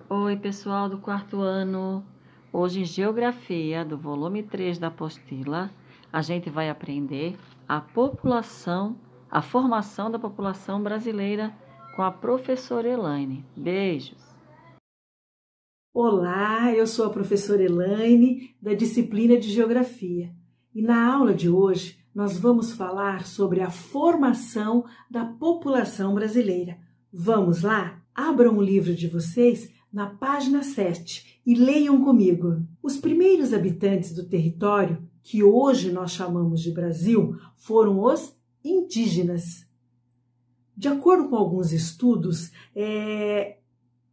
Oi, pessoal do quarto ano. Hoje, em Geografia, do volume 3 da apostila, a gente vai aprender a formação da população brasileira com a professora Elaine. Beijos! Olá, eu sou a professora Elaine, da disciplina de Geografia. E na aula de hoje, nós vamos falar sobre a formação da população brasileira. Vamos lá? Abram o livro de vocês na página 7 e leiam comigo. Os primeiros habitantes do território, que hoje nós chamamos de Brasil, foram os indígenas. De acordo com alguns estudos,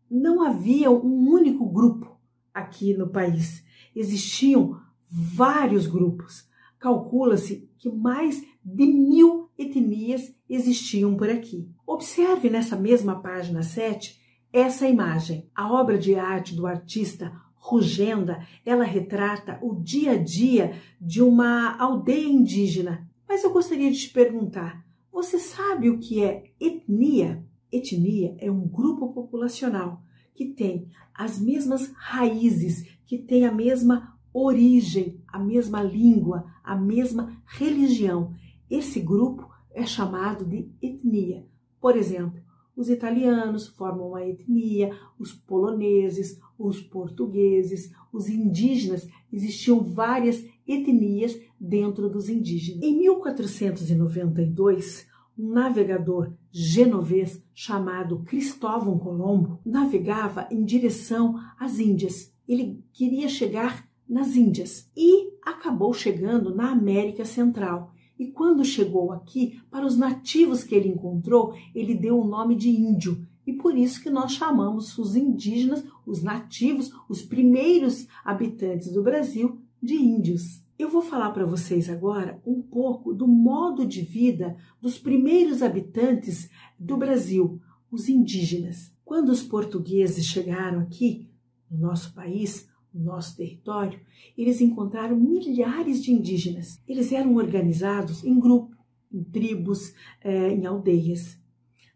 não havia um único grupo aqui no país. Existiam vários grupos. Calcula-se que mais de 1000 etnias existiam por aqui. Observe nessa mesma página 7 essa imagem. A obra de arte do artista Rugenda, ela retrata o dia a dia de uma aldeia indígena. Mas eu gostaria de te perguntar, você sabe o que é etnia? Etnia é um grupo populacional que tem as mesmas raízes, que tem a mesma origem, a mesma língua, a mesma religião. Esse grupo é chamado de etnia. Por exemplo, os italianos formam uma etnia, os poloneses, os portugueses, os indígenas. Existiam várias etnias dentro dos indígenas. Em 1492, um navegador genovês chamado Cristóvão Colombo navegava em direção às Índias. Ele queria chegar nas Índias e acabou chegando na América Central. E quando chegou aqui, para os nativos que ele encontrou, ele deu o nome de índio. E por isso que nós chamamos os indígenas, os nativos, os primeiros habitantes do Brasil, de índios. Eu vou falar para vocês agora um pouco do modo de vida dos primeiros habitantes do Brasil, os indígenas. Quando os portugueses chegaram aqui, no nosso país, no nosso território, eles encontraram milhares de indígenas. Eles eram organizados em grupos, em tribos, em aldeias.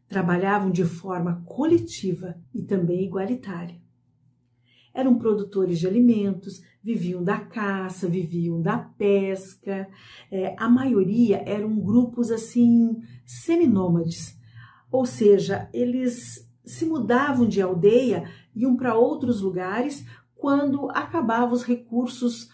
Trabalhavam de forma coletiva e também igualitária. Eram produtores de alimentos, viviam da caça, viviam da pesca. A maioria eram grupos assim seminômades, ou seja, eles se mudavam de aldeia, iam para outros lugares quando acabavam os recursos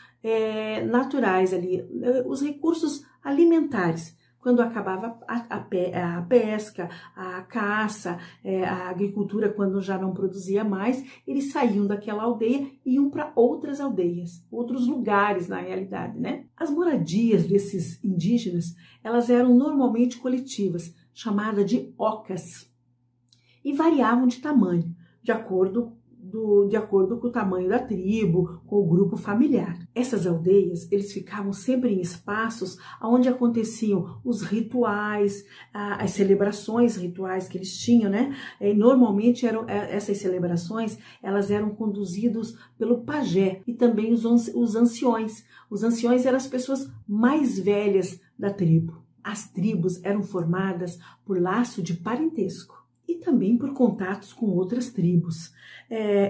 naturais ali, os recursos alimentares. Quando acabava a pesca, a caça, a agricultura, quando já não produzia mais, eles saíam daquela aldeia e iam para outras aldeias, outros lugares na realidade, né? As moradias desses indígenas, elas eram normalmente coletivas, chamadas de ocas, e variavam de tamanho, de acordo com o tamanho da tribo, com o grupo familiar. Essas aldeias, eles ficavam sempre em espaços onde aconteciam os rituais, as celebrações rituais que eles tinham, né? Normalmente essas celebrações, elas eram conduzidas pelo pajé e também os anciões. Os anciões eram as pessoas mais velhas da tribo. As tribos eram formadas por laço de parentesco e também por contatos com outras tribos.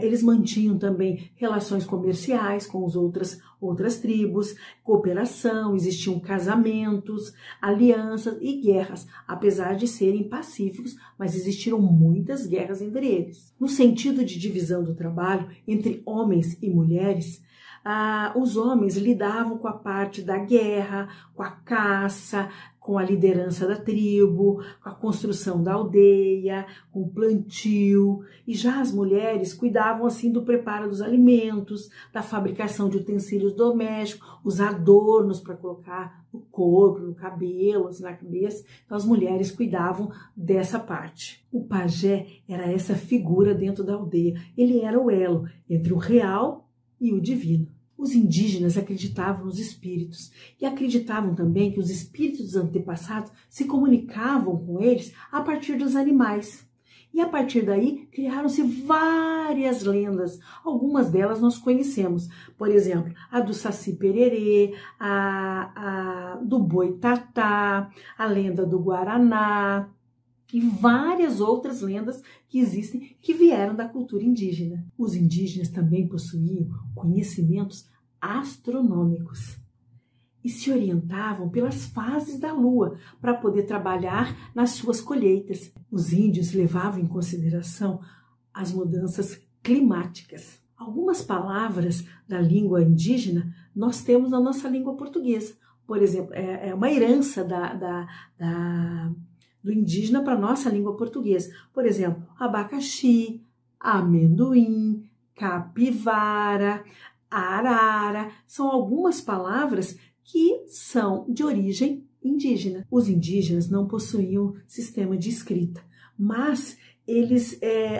Eles mantinham também relações comerciais com as outras tribos, cooperação, existiam casamentos, alianças e guerras, apesar de serem pacíficos, mas existiram muitas guerras entre eles. No sentido de divisão do trabalho entre homens e mulheres, os homens lidavam com a parte da guerra, com a caça, com a liderança da tribo, com a construção da aldeia, com o plantio, e já as mulheres cuidavam assim do preparo dos alimentos, da fabricação de utensílios domésticos, os adornos para colocar no corpo, no cabelo, assim, na cabeça. Então as mulheres cuidavam dessa parte. O pajé era essa figura dentro da aldeia. Ele era o elo entre o real e o divino. Os indígenas acreditavam nos espíritos e acreditavam também que os espíritos dos antepassados se comunicavam com eles a partir dos animais. E a partir daí criaram-se várias lendas. Algumas delas nós conhecemos. Por exemplo, a do Saci Pererê, a do Boitatá, a lenda do Guaraná. e várias outras lendas que existem que vieram da cultura indígena. Os indígenas também possuíam conhecimentos astronômicos e se orientavam pelas fases da lua para poder trabalhar nas suas colheitas. Os índios levavam em consideração as mudanças climáticas. Algumas palavras da língua indígena nós temos na nossa língua portuguesa. Por exemplo, é uma herança do indígena para a nossa língua portuguesa. Por exemplo, abacaxi, amendoim, capivara, arara, são algumas palavras que são de origem indígena. Os indígenas não possuíam sistema de escrita, mas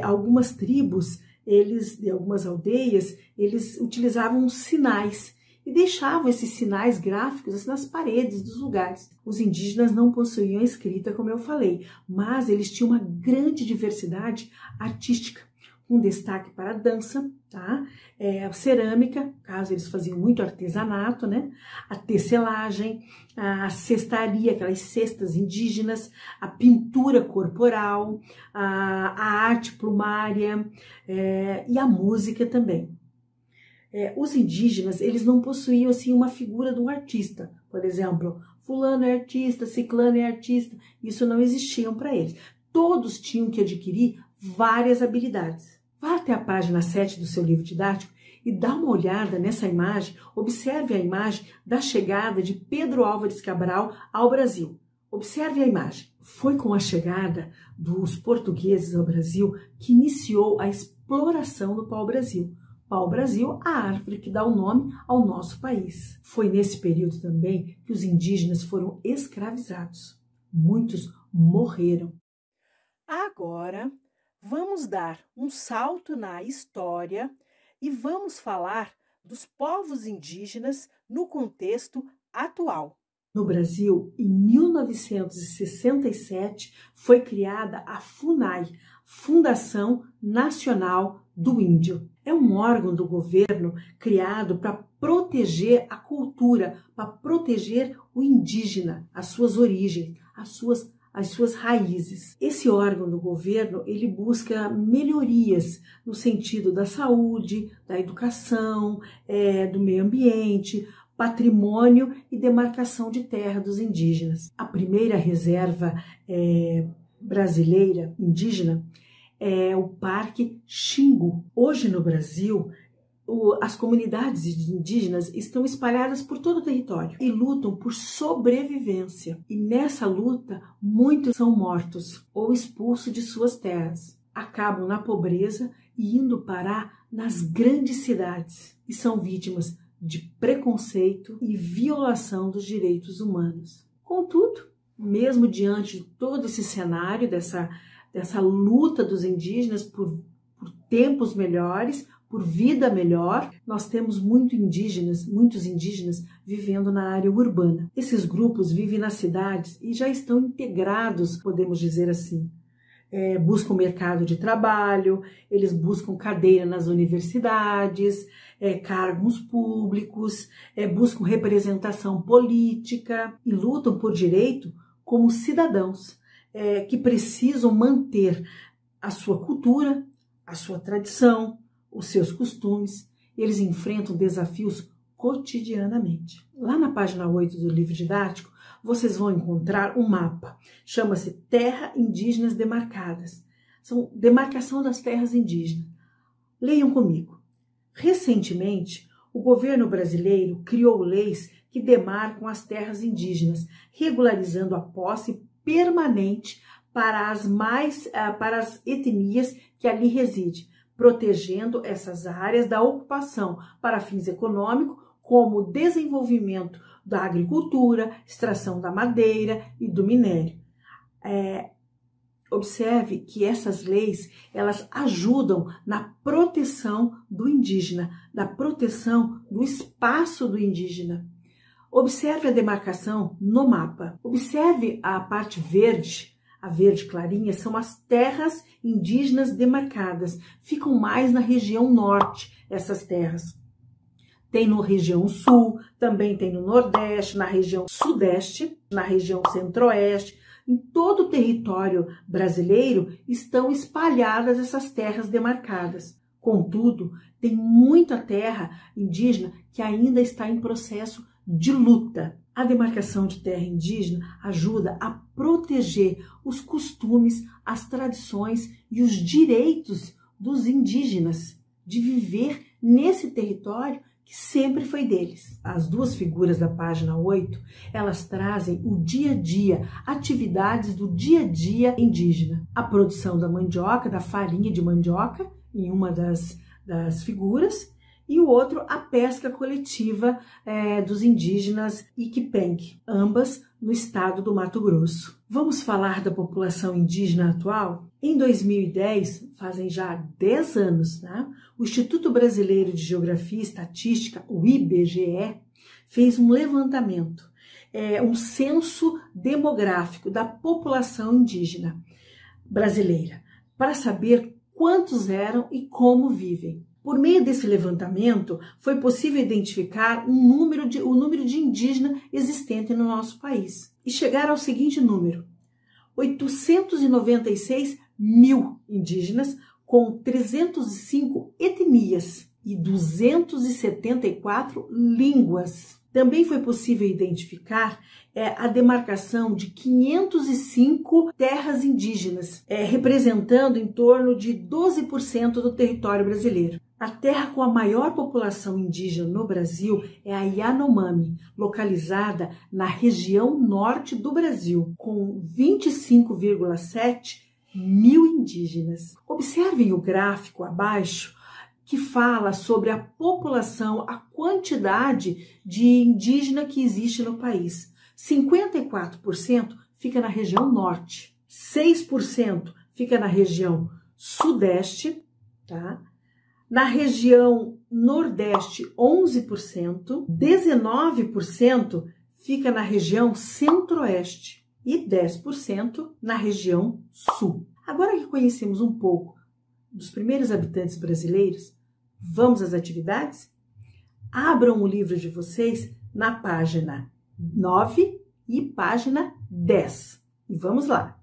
algumas tribos, de algumas aldeias, eles utilizavam sinais e deixavam esses sinais gráficos assim, nas paredes dos lugares. Os indígenas não possuíam escrita, como eu falei, mas eles tinham uma grande diversidade artística, com destaque para a dança, tá? A cerâmica, caso eles faziam muito artesanato, né? A tecelagem, a cestaria, aquelas cestas indígenas, a pintura corporal, a arte plumária e a música também. Os indígenas, eles não possuíam assim uma figura de um artista, por exemplo, fulano é artista, ciclano é artista, isso não existia para eles. Todos tinham que adquirir várias habilidades. Vá até a página 7 do seu livro didático e dá uma olhada nessa imagem, observe a imagem da chegada de Pedro Álvares Cabral ao Brasil. Observe a imagem. Foi com a chegada dos portugueses ao Brasil que iniciou a exploração do pau-brasil. Pau-brasil, a árvore que dá o nome ao nosso país. Foi nesse período também que os indígenas foram escravizados. Muitos morreram. Agora, vamos dar um salto na história e vamos falar dos povos indígenas no contexto atual. No Brasil, em 1967, foi criada a FUNAI, Fundação Nacional do Índio. É um órgão do governo criado para proteger a cultura, para proteger o indígena, as suas origens, as suas raízes. Esse órgão do governo, ele busca melhorias no sentido da saúde, da educação, do meio ambiente, patrimônio e demarcação de terra dos indígenas. A primeira reserva brasileira indígena é o Parque Xingu. Hoje no Brasil, as comunidades indígenas estão espalhadas por todo o território e lutam por sobrevivência. E nessa luta, muitos são mortos ou expulsos de suas terras. Acabam na pobreza e indo parar nas grandes cidades. E são vítimas de preconceito e violação dos direitos humanos. Contudo, mesmo diante de todo esse cenário, dessa luta dos indígenas por tempos melhores, por vida melhor, nós temos muitos indígenas vivendo na área urbana. Esses grupos vivem nas cidades e já estão integrados, podemos dizer assim. Buscam mercado de trabalho, eles buscam cadeira nas universidades, cargos públicos, buscam representação política e lutam por direito como cidadãos que precisam manter a sua cultura, a sua tradição, os seus costumes. Eles enfrentam desafios cotidianamente. Lá na página 8 do livro didático, vocês vão encontrar um mapa. Chama-se Terra Indígenas Demarcadas. São demarcação das terras indígenas. Leiam comigo. Recentemente, o governo brasileiro criou leis que demarcam as terras indígenas, regularizando a posse permanente para as etnias que ali residem, protegendo essas áreas da ocupação para fins econômicos, como o desenvolvimento da agricultura, extração da madeira e do minério. Observe que essas leis, elas ajudam na proteção do indígena, na proteção do espaço do indígena. Observe a demarcação no mapa. Observe a parte verde, a verde clarinha, são as terras indígenas demarcadas. Ficam mais na região norte, essas terras. Tem na região sul, também tem no nordeste, na região sudeste, na região centro-oeste, Em todo o território brasileiro estão espalhadas essas terras demarcadas. Contudo, tem muita terra indígena que ainda está em processo de luta. A demarcação de terra indígena ajuda a proteger os costumes, as tradições e os direitos dos indígenas de viver nesse território que sempre foi deles. As duas figuras da página 8, elas trazem o dia a dia, atividades do dia a dia indígena. A produção da mandioca, da farinha de mandioca, em uma das figuras, e o outro, a pesca coletiva dos indígenas Iquipeng, ambas no estado do Mato Grosso. Vamos falar da população indígena atual? Em 2010, fazem já 10 anos, né? O Instituto Brasileiro de Geografia e Estatística, o IBGE, fez um levantamento, um censo demográfico da população indígena brasileira, para saber quantos eram e como vivem. Por meio desse levantamento, foi possível identificar o número de indígenas existente no nosso país e chegar ao seguinte número: 896 mil indígenas com 305 etnias e 274 línguas. Também foi possível identificar a demarcação de 505 terras indígenas, representando em torno de 12% do território brasileiro. A terra com a maior população indígena no Brasil é a Yanomami, localizada na região norte do Brasil, com 25,7 mil indígenas. Observem o gráfico abaixo, que fala sobre a população, a quantidade de indígena que existe no país. 54% fica na região norte, 6% fica na região sudeste, tá? Na região nordeste, 11%, 19% fica na região centro-oeste e 10% na região sul. Agora que conhecemos um pouco dos primeiros habitantes brasileiros, vamos às atividades? Abram o livro de vocês na página 9 e página 10. E vamos lá!